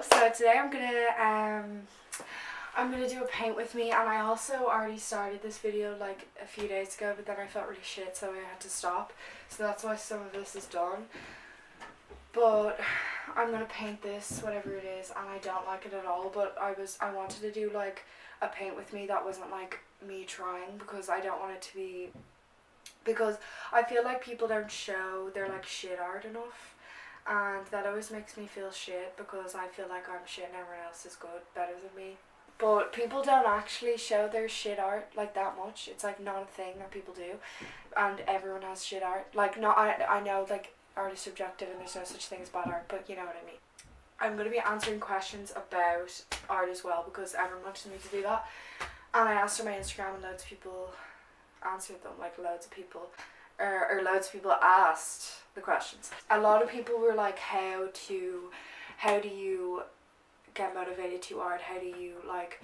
Hello, so today I'm gonna do a paint with me, and I also already started this video like a few days ago, but then I felt really shit, so I had to stop. So that's why some of this is done. But I'm gonna paint this, whatever it is, and I don't like it at all, but I wanted to do like a paint with me that wasn't like me trying, because I don't want it to be, because I feel like people don't show their like shit art enough. And that always makes me feel shit, because I feel like I'm shit and everyone else is good, better than me. But people don't actually show their shit art like that much. It's like not a thing that people do, and everyone has shit art. Like, not I know like art is subjective and there's no such thing as bad art, but you know what I mean. I'm going to be answering questions about art as well, because everyone wanted me to do that, and I asked on my Instagram and loads of people answered them, like loads of people. Or loads of people asked the questions. A lot of people were like, how do you get motivated to art? How do you like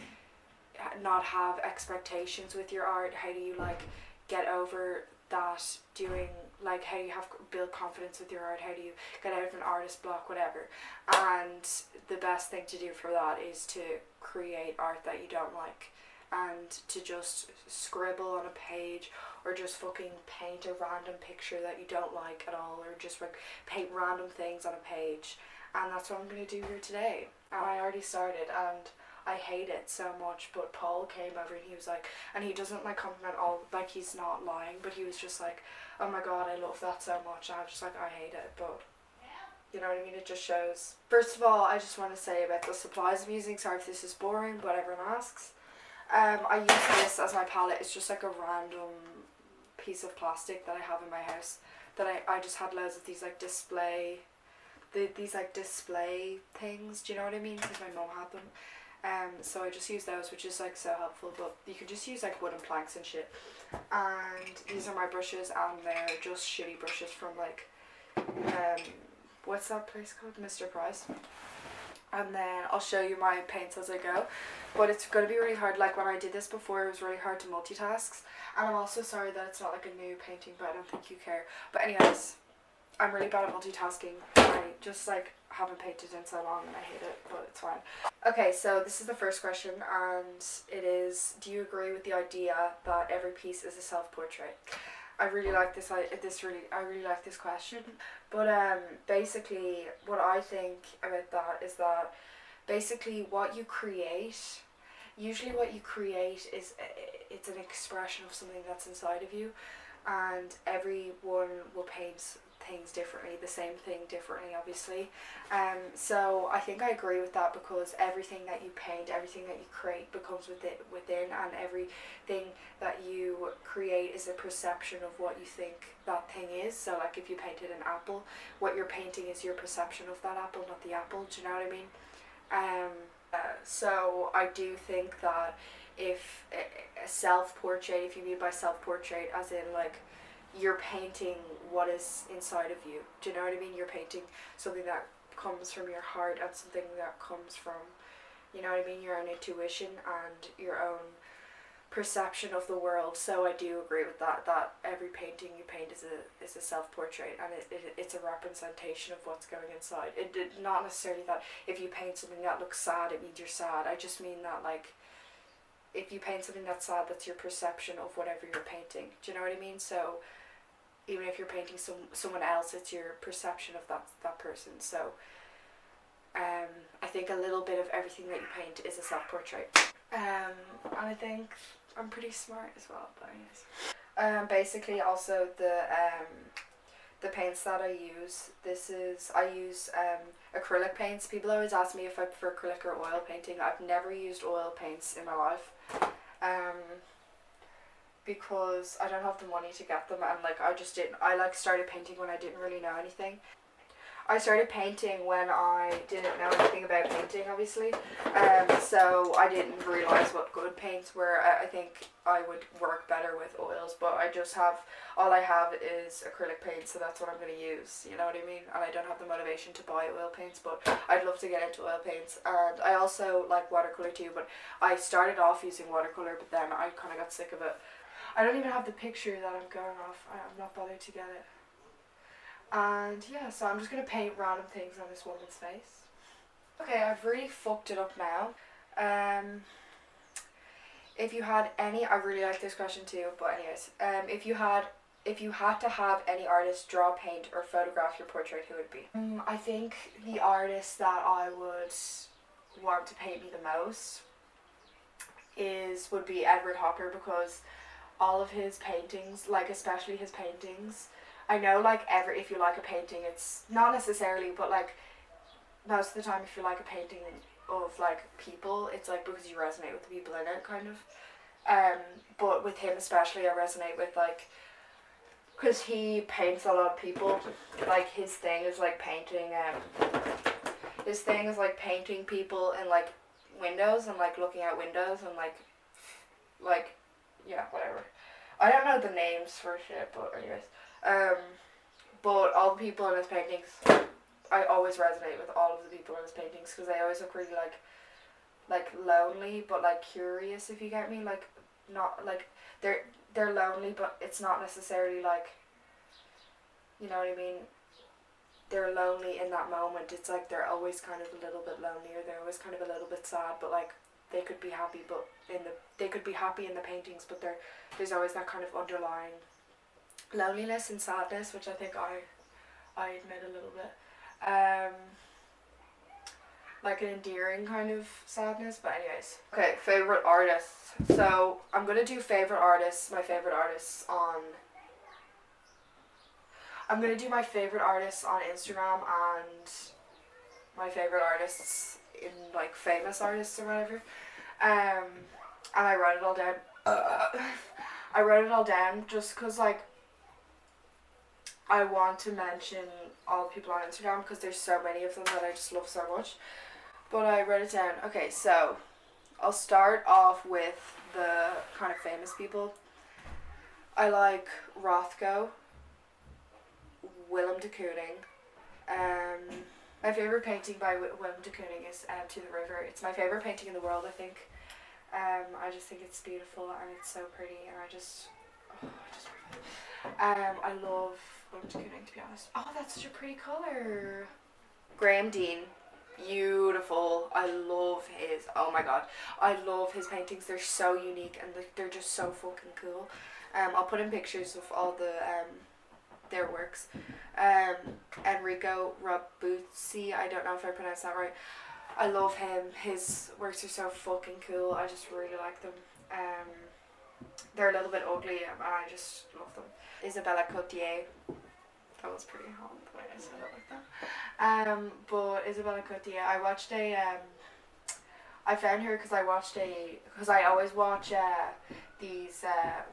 not have expectations with your art? How do you like get over that doing, like, how do you build confidence with your art? How do you get out of an artist block, whatever? And the best thing to do for that is to create art that you don't like, and to just scribble on a page, or just fucking paint a random picture that you don't like at all, or just like paint random things on a page. And that's what I'm going to do here today. And I already started, and I hate it so much, but Paul came over and he was like, and he doesn't like compliment all, like he's not lying, but he was just like, oh my god, I love that so much. And I was just like, I hate it, but you know what I mean, it just shows. First of all, I just want to say about the supplies I'm using, sorry if this is boring, but everyone asks. I use this as my palette. It's just like a random piece of plastic that I have in my house, that I just had loads of these like display things, do you know what I mean, because my mum had them. So I just use those, which is like so helpful. But you can just use like wooden planks and shit. And these are my brushes, and they're just shitty brushes from like what's that place called, Mr. Price. And then I'll show you my paints as I go, but it's going to be really hard. Like when I did this before, it was really hard to multitask, and I'm also sorry that it's not like a new painting, but I don't think you care. But anyways, I'm really bad at multitasking. I just like haven't painted in so long and I hate it, but it's fine. Okay, so this is the first question, and it is, do you agree with the idea that every piece is a self-portrait? I really like this. I really like this question. But basically, what I think about that is that basically usually what you create is it's an expression of something that's inside of you, and everyone will paint things differently, the same thing differently, obviously. So I think I agree with that, because everything that you paint, everything that you create becomes within, and everything that you create is a perception of what you think that thing is. So like if you painted an apple, what you're painting is your perception of that apple, not the apple, do you know what I mean? So I do think that if a self-portrait, if you mean by self-portrait as in like you're painting what is inside of you, do you know what I mean? You're painting something that comes from your heart, and something that comes from, you know what I mean, your own intuition and your own perception of the world. So I do agree with that every painting you paint is a self-portrait, and it's a representation of what's going inside. It not necessarily that if you paint something that looks sad, it means you're sad. I just mean that like if you paint something that's sad, that's your perception of whatever you're painting, do you know what I mean? So even if you're painting someone else, it's your perception of that person. So I think a little bit of everything that you paint is a self-portrait. And I think I'm pretty smart as well, but anyways. Basically also the paints that I use, I use acrylic paints. People always ask me if I prefer acrylic or oil painting. I've never used oil paints in my life. Because I don't have the money to get them, and like I like started painting when I didn't really know anything. I started painting when I didn't know anything about painting, obviously. So I didn't realise what good paints were. I think I would work better with oils, but all I have is acrylic paint, so that's what I'm going to use, you know what I mean? And I don't have the motivation to buy oil paints, but I'd love to get into oil paints. And I also like watercolour too, but I started off using watercolour, but then I kind of got sick of it. I don't even have the picture that I'm going off. I'm not bothered to get it. And yeah, so I'm just going to paint random things on this woman's face. Okay, I've really fucked it up now. If you had any, I really like this question too, but anyways, if you had to have any artist draw, paint, or photograph your portrait, who would it be? I think the artist that I would want to paint me the most would be Edward Hopper, because all of his paintings, like especially his paintings, I know like if you like a painting, it's not necessarily, but like most of the time if you like a painting of like people, it's like because you resonate with the people in it, kind of. But with him especially, I resonate with like, because he paints a lot of people. Like his thing is like painting people in like windows, and like looking out windows, and like yeah, whatever. I don't know the names for shit, but anyways. But all the people in his paintings, I always resonate with all of the people in his paintings, because they always look really like lonely, but like curious, if you get me. Like not like they're lonely, but it's not necessarily like, you know what I mean, they're lonely in that moment. It's like they're always kind of a little bit lonely, or they're always kind of a little bit sad, but like they could be happy, but they could be happy in the paintings, but there's always that kind of underlying loneliness and sadness, which I think I admit a little bit. Like an endearing kind of sadness, but anyways. Okay, favorite artists. So I'm gonna do favorite artists, my favorite artists on, I'm gonna do my favorite artists on Instagram, and my favorite artists in like famous artists or whatever. And I wrote it all down. I wrote it all down just because like I want to mention all the people on Instagram, because there's so many of them that I just love so much. But I wrote it down. Okay, so I'll start off with the kind of famous people. I like Rothko, Willem de Kooning. My favorite painting by Willem de Kooning is To the River. It's my favorite painting in the world, I think. I just think it's beautiful and it's so pretty, and I love Willem de Kooning, to be honest. Oh, that's such a pretty colour. Graham Dean. Beautiful. I love his, oh my god, I love his paintings. They're so unique, and they're just so fucking cool. I'll put in pictures of all the their works. Enrico Rabuzzi, I don't know if I pronounced that right. I love him. His works are so fucking cool. I just really like them. They're a little bit ugly, and I just love them. Isabella Cotier. That was pretty hot the way I said it like that. But Isabella Cotier, I found her because I always watch these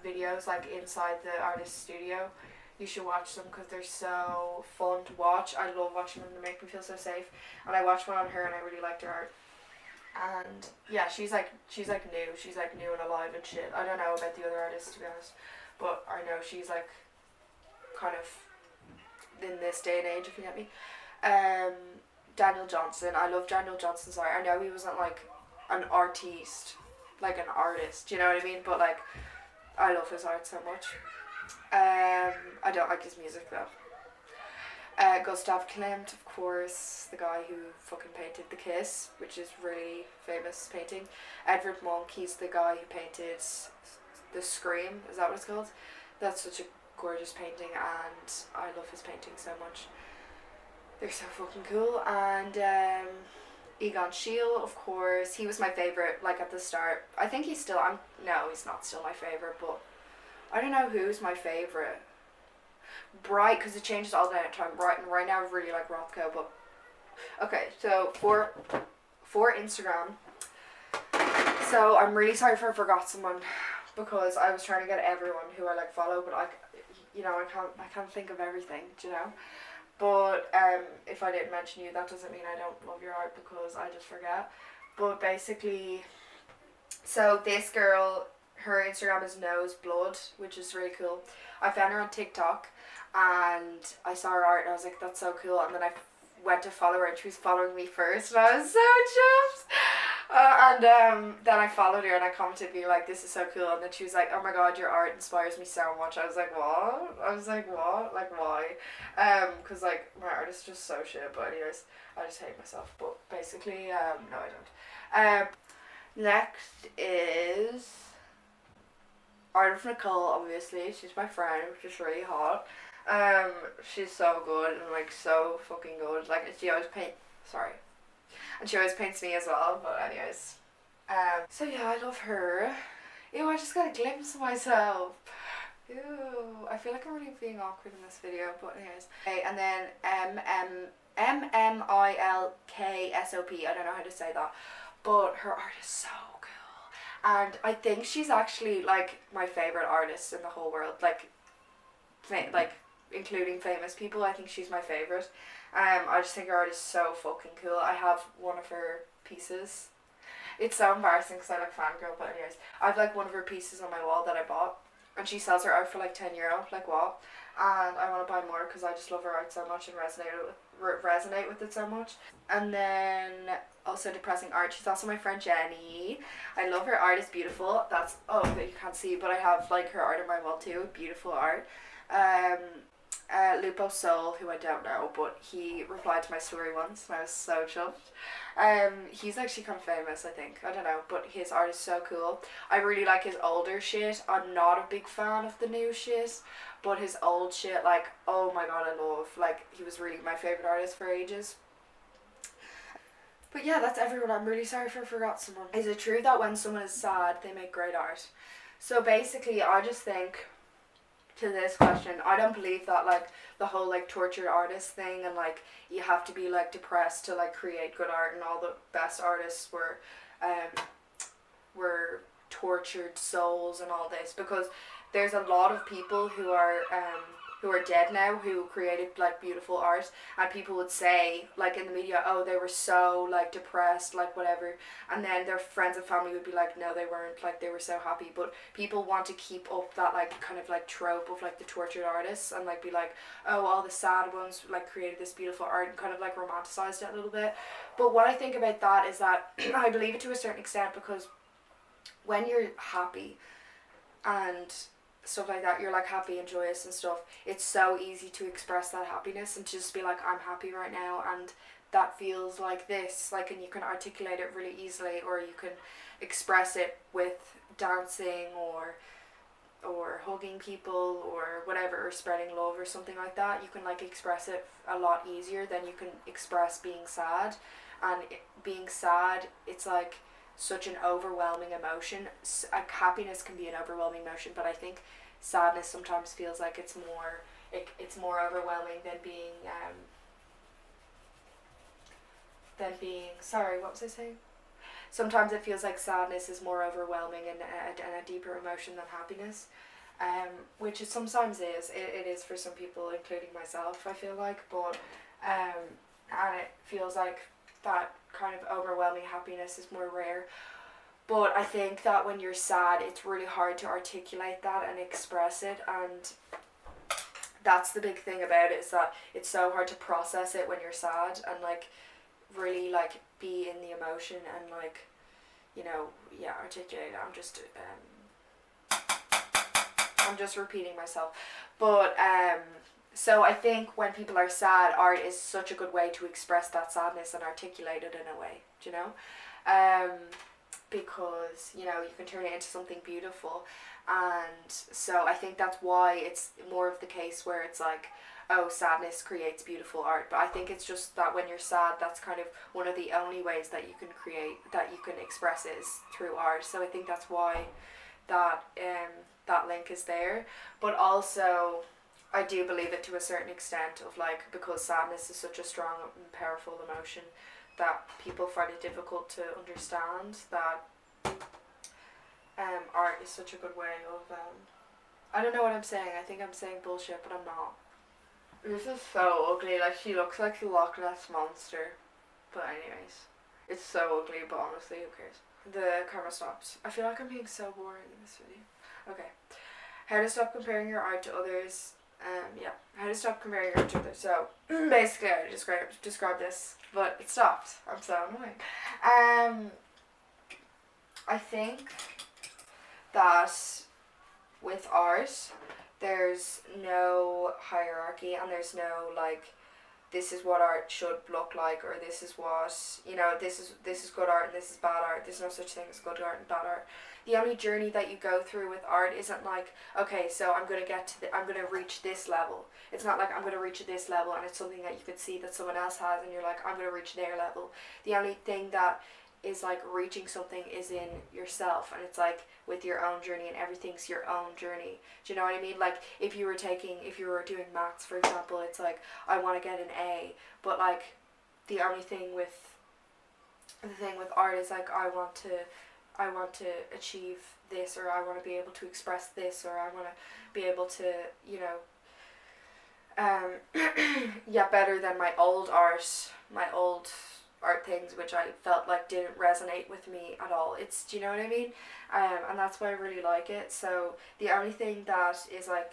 videos like inside the artist's studio. You should watch them because they're so fun to watch. I love watching them. They make me feel so safe. And I watched one on her, and I really liked her art. And yeah, she's like new. She's like new and alive and shit. I don't know about the other artists, to be honest, but I know she's like kind of in this day and age, if you get me. Daniel Johnson. I love Daniel Johnson's art. I know he wasn't like an artiste, like an artist, you know what I mean? But like, I love his art so much. I don't like his music though. Gustav Klimt, of course, the guy who fucking painted The Kiss, which is really famous painting. Edvard Munch, he's the guy who painted The Scream, is that what it's called? That's such a gorgeous painting, and I love his paintings so much. They're so fucking cool. And Egon Schiele, of course, he was my favourite, like at the start. I think he's still, no, he's not still my favourite, but I don't know who's my favourite. Bright, because it changes all the time. Right now I really like Rothko, but okay, so for Instagram, so I'm really sorry if I forgot someone, because I was trying to get everyone who I like follow, but I can't think of everything, do you know? But if I didn't mention you, that doesn't mean I don't love your art, because I just forget. But basically, so this girl, her Instagram is Nose Blood, which is really cool. I found her on TikTok, and I saw her art, and I was like, that's so cool. And then I went to follow her, and she was following me first, and I was so chuffed. Then I followed her and I commented being like, this is so cool. And then she was like, oh my god, your art inspires me so much. I was like, what? I was like, what? Like, why? Because like my art is just so shit. But anyways, I just hate myself. But basically, no, I don't. Next is art of Nicole. Obviously, she's my friend, which is really hot. She's so good and like so fucking good. Like she always and she always paints me as well. But anyways, so yeah, I love her. Ew, I just got a glimpse of myself. Ew, I feel like I'm really being awkward in this video. But anyways, okay, and then Milksop. I don't know how to say that, but her art is so cool, and I think she's actually like my favorite artist in the whole world. Like including famous people, I think she's my favorite. I just think her art is so fucking cool. I have one of her pieces. It's so embarrassing because I like fangirl, but anyways, I have like one of her pieces on my wall that I bought, and she sells her art for like €10. Like what? And I want to buy more because I just love her art so much and resonate with it so much. And then also depressing art. She's also my friend Jenny. I love her art. It's beautiful. That's that you can't see, but I have like her art on my wall too. Beautiful art. Lupo Soul, who I don't know, but he replied to my story once and I was so chuffed. He's actually kind of famous, I think. I don't know, but his art is so cool. I really like his older shit. I'm not a big fan of the new shit, but his old shit, like, oh my god, I love. Like, he was really my favorite artist for ages. But yeah, that's everyone. I'm really sorry if I forgot someone. Is it true that when someone is sad, they make great art? So basically, I just think, to this question, I don't believe that like the whole like tortured artist thing and like you have to be like depressed to like create good art, and all the best artists were tortured souls and all this, because there's a lot of people who are dead now who created like beautiful art, and people would say like in the media, oh, they were so like depressed, like whatever, and then their friends and family would be like, no, they weren't, like they were so happy. But people want to keep up that like kind of like trope of like the tortured artists and like be like, oh, all the sad ones like created this beautiful art and kind of like romanticized it a little bit. But what I think about that is that I believe it to a certain extent, because when you're happy and stuff like that, you're like happy and joyous and stuff, it's so easy to express that happiness and to just be like, I'm happy right now and that feels like this, like, and you can articulate it really easily, or you can express it with dancing or hugging people or whatever, or spreading love or something like that. You can like express it a lot easier than you can express being sad. And being sad, it's like such an overwhelming emotion. Like happiness can be an overwhelming emotion, but I think sadness sometimes feels like it's more overwhelming than being sorry, what was I saying? Sometimes it feels like sadness is more overwhelming and a deeper emotion than happiness, which it sometimes is. It is for some people, including myself, I feel like, but and it feels like that kind of overwhelming happiness is more rare. But I think that when you're sad, it's really hard to articulate that and express it, and that's the big thing about it, is that it's so hard to process it when you're sad and like really like be in the emotion and like, you know, yeah, articulate it. I'm just repeating myself. But so I think when people are sad, art is such a good way to express that sadness and articulate it in a way, do you know? Because, you know, you can turn it into something beautiful. And so I think that's why it's more of the case where it's like, oh, sadness creates beautiful art. But I think it's just that when you're sad, that's kind of one of the only ways that you can express it, is through art. So I think that's why that link is there. But also, I do believe it to a certain extent of like, because sadness is such a strong and powerful emotion that people find it difficult to understand, that art is such a good way of I don't know what I'm saying. I think I'm saying bullshit, but I'm not. This is so ugly. Like, she looks like the Loch Ness monster. But anyways, it's so ugly, but honestly, who cares? The camera stopped. I feel like I'm being so boring in this video. Okay. How to stop comparing your art to others. Yeah. How to stop comparing your art to others. So, basically, I described this, but it stopped. I'm so annoying. I think that with art, there's no hierarchy and there's no like, this is what art should look like, or this is what, you know, this is good art and this is bad art. There's no such thing as good art and bad art. The only journey that you go through with art isn't like, okay, so I'm gonna reach this level. It's not like I'm gonna reach this level and it's something that you could see that someone else has and you're like, I'm gonna reach their level. The only thing that is like reaching something is in yourself, and it's like with your own journey, and everything's your own journey. Do you know what I mean? Like if you were doing maths, for example, it's like, I want to get an A, but like the thing with art is like, I want to achieve this, or I want to be able to express this, or I want to be able to, you know, yeah, better than my old art things, which I felt like didn't resonate with me at all. It's, do you know what I mean? And that's why I really like it. So the only thing that is like,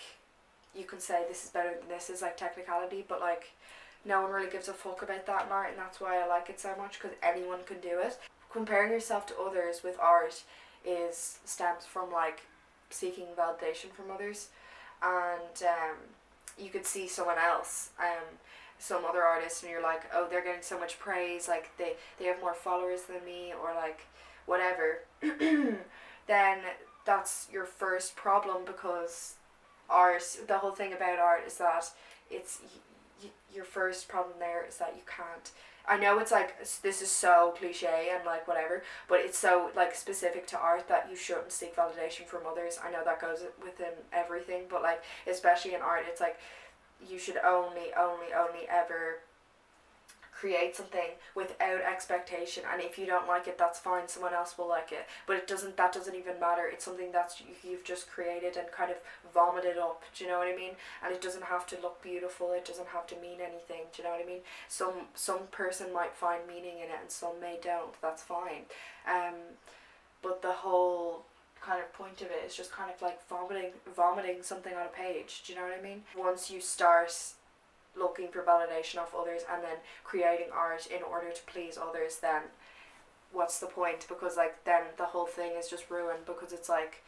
you can say this is better than this is like technicality, but like no one really gives a fuck about that in art, and that's why I like it so much, because anyone can do it. Comparing yourself to others with art stems from like seeking validation from others, and you could see someone else, some other artist, and you're like, oh, they're getting so much praise, like they have more followers than me, or like whatever. Then that's your first problem, because the whole thing about art is that it's your first problem there is that you can't. I know it's like, this is so cliche and like whatever, but it's so like specific to art that you shouldn't seek validation from others. I know that goes within everything, but like especially in art, it's like you should only ever create something without expectation, and if you don't like it, that's fine, someone else will like it, but that doesn't even matter. It's something that you've just created and kind of vomited up, do you know what I mean? And it doesn't have to look beautiful, it doesn't have to mean anything, do you know what I mean? Some person might find meaning in it and some may don't, that's fine. But the whole kind of point of it is just kind of like vomiting something on a page, do you know what I mean? Once you start looking for validation of others and then creating art in order to please others, then what's the point? Because like then the whole thing is just ruined, because it's like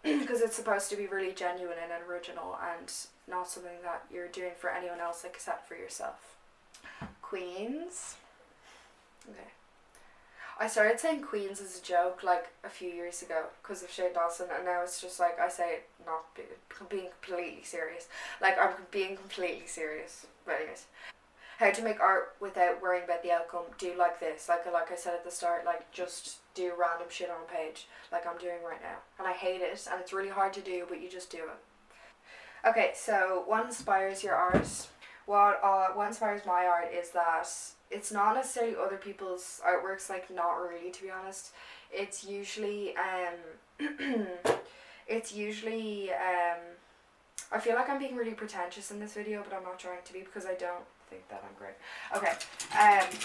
because it's supposed to be really genuine and original and not something that you're doing for anyone else except for yourself. Queens. Okay. I started saying Queens as a joke like a few years ago because of Shane Dawson, and now it's just like I say it not being completely serious. Like I'm being completely serious. But anyways, how to make art without worrying about the outcome. Do like this, like I said at the start, like just do random shit on a page like I'm doing right now. And I hate it, and it's really hard to do, but you just do it. Okay, so what inspires your art? What inspires my art is that it's not necessarily other people's artworks, like not really, to be honest. It's usually I feel like I'm being really pretentious in this video, but I'm not trying to be, because I don't think that I'm great. Okay,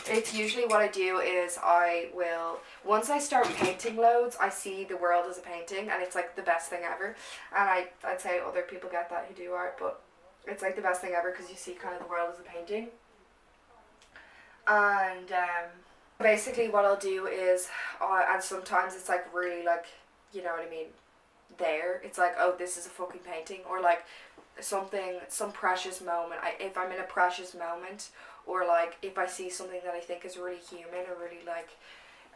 it's usually what I do is once I start painting loads, I see the world as a painting, and it's like the best thing ever. And I'd say other people get that who do art, but it's like the best thing ever because you see kind of the world as a painting. And basically what I'll do is, and sometimes it's like really like, you know what I mean, it's like, oh, this is a fucking painting, or like some precious moment. If I'm in a precious moment, or like if I see something that I think is really human, or really like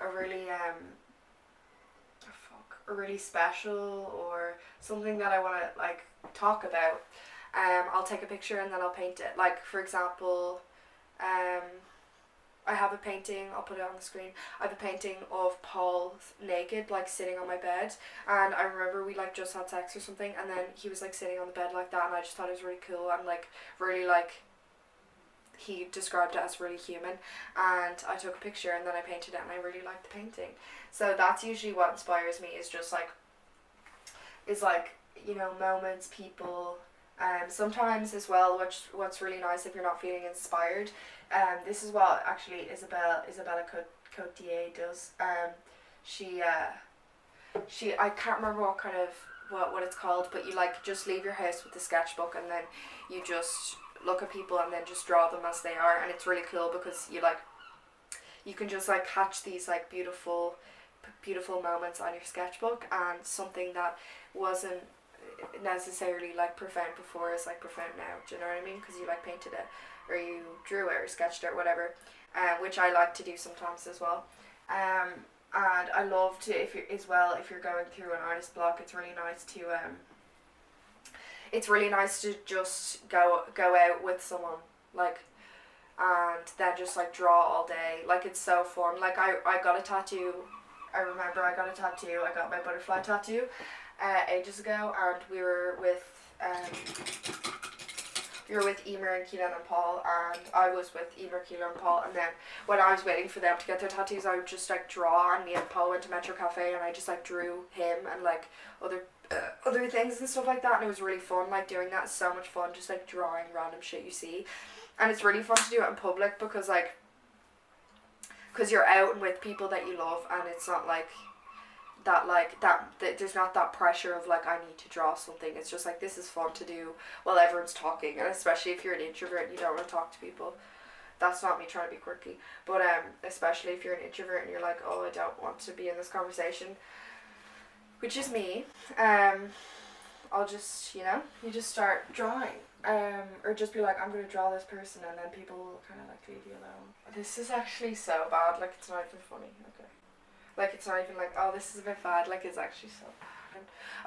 a really special, or something that I want to like talk about, I'll take a picture and then I'll paint it. Like for example, I have a painting, I'll put it on the screen, I have a painting of Paul naked, like sitting on my bed, and I remember we like just had sex or something, and then he was like sitting on the bed like that, and I just thought it was really cool, and like really like, he described it as really human, and I took a picture and then I painted it, and I really liked the painting. So that's usually what inspires me, is just like, you know, moments, people. Sometimes as well, what's really nice if you're not feeling inspired, this is what actually Isabella Cotier does. She I can't remember what it's called, but you like just leave your house with the sketchbook, and then you just look at people and then just draw them as they are, and it's really cool because you can just like catch these like beautiful beautiful moments on your sketchbook, and something that wasn't necessarily like profound before is like profound now. Do you know what I mean? Because you like painted it, or you drew it, or sketched it, or whatever, which I like to do sometimes as well. And I love to, if you're going through an artist block, it's really nice to just go out with someone, like, and then just like draw all day. Like, it's so fun. Like, I got a tattoo. I remember I got a tattoo. I got my butterfly tattoo ages ago, and we were with Emer and Keelan and Paul, and I was with Emer, Keelan and Paul, and then when I was waiting for them to get their tattoos, I would just like draw, and me and Paul went to Metro Cafe, and I just like drew him and like other things and stuff like that, and it was really fun. Like, doing that is so much fun, just like drawing random shit you see, and it's really fun to do it in public because you're out and with people that you love, and it's not like that there's not that pressure of like, I need to draw something. It's just like, this is fun to do while everyone's talking, and especially if you're an introvert and you don't want to talk to people. That's not me trying to be quirky, but especially if you're an introvert and you're like, oh, I don't want to be in this conversation, which is me, I'll just, you just start drawing, or just be like, I'm going to draw this person, and then people will kind of like leave you alone. This is actually so bad, like, it's not even funny. Okay. Like, it's not even like, oh, this is a bit bad. Like, it's actually so bad.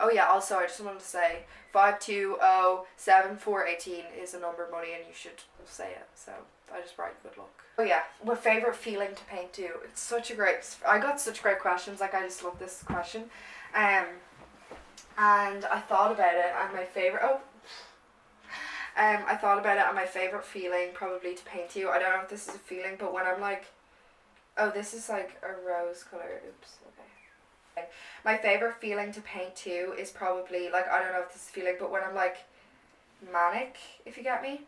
Oh yeah, also, I just wanted to say 5207418 is a number of money, and you should say it. So I just brought you good luck. Oh yeah, what favorite feeling to paint to? It's such a great, I got such great questions. Like, I just love this question. And I thought about it, and my favorite, I thought about it, and my favorite feeling probably to paint to. I don't know if this is a feeling, but when I'm like, oh, this is like a rose color. Oops. Okay. My favorite feeling to paint to is probably like, I don't know if this is a feeling, but when I'm like manic, if you get me.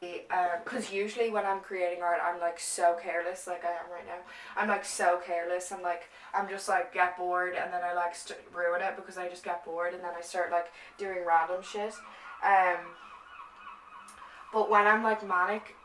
Because usually when I'm creating art, I'm like so careless, like I am right now. I'm like so careless. I'm just like get bored, and then I like ruin it because I just get bored, and then I start like doing random shit. But when I'm like manic,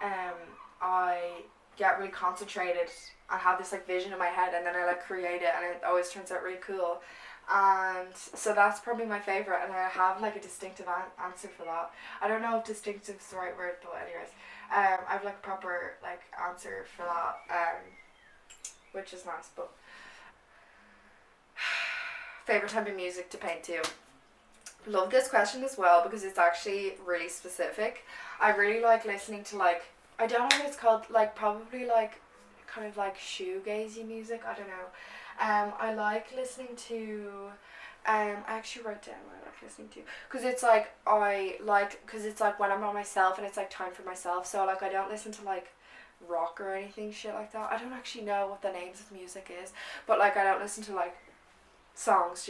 I get really concentrated. I have this like vision in my head, and then I like create it, and it always turns out really cool. And so that's probably my favorite, and I have like a distinctive answer for that. I don't know if distinctive is the right word, but anyways, I have like a proper like answer for that, which is nice. But favorite type of music to paint to? Love this question as well because it's actually really specific. I really like listening to like, I don't know what it's called, like probably like kind of like shoegazy music, I don't know. I like listening to, I actually wrote down what I like listening to, because it's like when I'm on myself and it's like time for myself, so like I don't listen to like rock or anything shit like that. I don't actually know what the names of music is, but like I don't listen to like songs,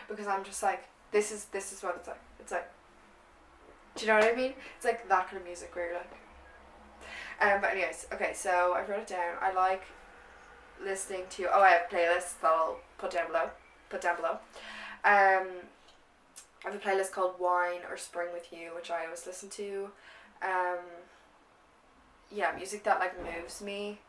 because I'm just like, this is what it's like, do you know what I mean? It's like that kind of music where you're like, but anyways, okay, so I wrote it down. I like listening to, I have playlists that I'll put down below. I have a playlist called Wine or Spring with You, which I always listen to. Music that like moves me.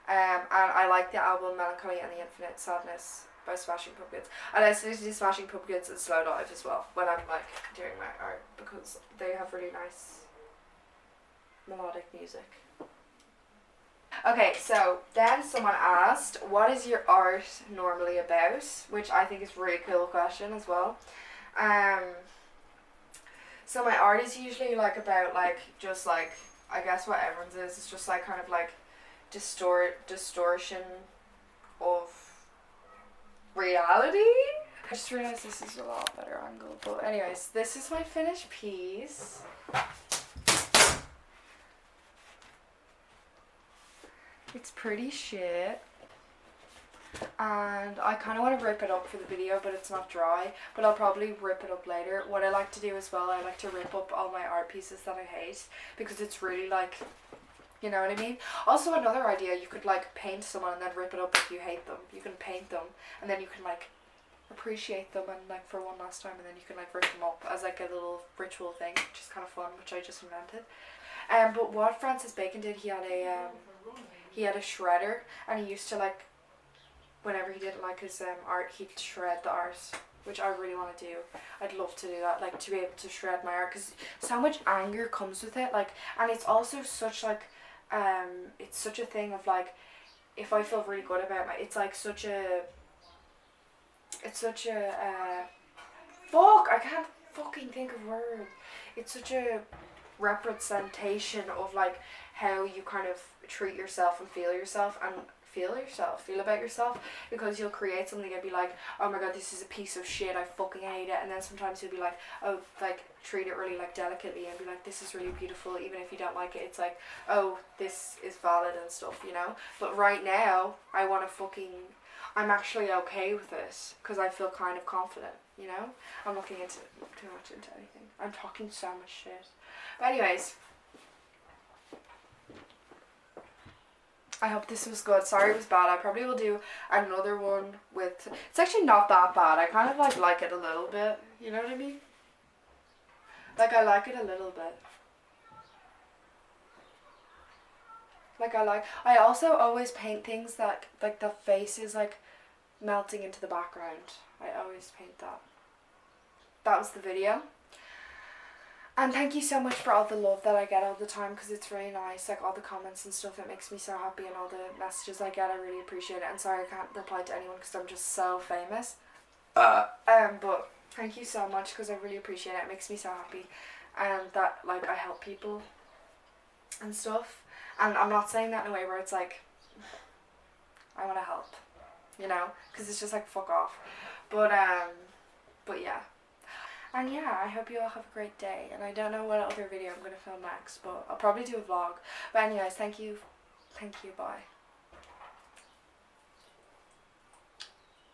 And I like the album Melancholy and the Infinite Sadness by Smashing Pumpkins. I listen to Smashing Pumpkins and Slow Dive as well when I'm like doing my art, because they have really nice melodic music. Okay, so then someone asked, what is your art normally about? Which I think is a really cool question as well. So my art is usually like about like, just like, I guess what everyone's is, it's just like kind of like distortion of reality. I just realized this is a lot better angle, but anyways, this is my finished piece. It's pretty shit, and I kind of want to rip it up for the video, but it's not dry, but I'll probably rip it up later. What I like to do as well, I like to rip up all my art pieces that I hate, because it's really like, you know what I mean? Also, another idea, you could like paint someone and then rip it up if you hate them. You can paint them and then you can like appreciate them and like for one last time, and then you can like rip them up as like a little ritual thing, which is kind of fun, which I just invented. But what Francis Bacon did, he had a shredder, and he used to like whenever he didn't like his art, he'd shred the art, which I really want to do. I'd love to do that, like to be able to shred my art, because so much anger comes with it, like, and it's also such like it's such a thing of like, if I feel really good about my, it's like such a, it's such a fuck, I can't fucking think of words. It's such a representation of like how you kind of treat yourself and feel about yourself, because you'll create something and be like, oh my god, this is a piece of shit, I fucking hate it, and then sometimes you'll be like, oh, like treat it really like delicately and be like, this is really beautiful, even if you don't like it, it's like, oh, this is valid and stuff, you know. But right now I want to fucking, I'm actually okay with this because I feel kind of confident, you know. I'm looking into too much into anything, I'm talking so much shit, but anyways, I hope this was good. Sorry it was bad. I probably will do another one with... It's actually not that bad. I kind of like it a little bit. You know what I mean? Like, I like it a little bit. Like, I also always paint things that, like, the face is, like, melting into the background. I always paint that. That was the video. And thank you so much for all the love that I get all the time, because it's really nice, like all the comments and stuff, it makes me so happy, and all the messages I get, I really appreciate it. And sorry I can't reply to anyone because I'm just so famous. But thank you so much, because I really appreciate it. It makes me so happy, and that like I help people and stuff. And I'm not saying that in a way where it's like I want to help, you know, because it's just like fuck off. But yeah. And yeah, I hope you all have a great day. And I don't know what other video I'm going to film next, but I'll probably do a vlog. But anyways, thank you. Bye.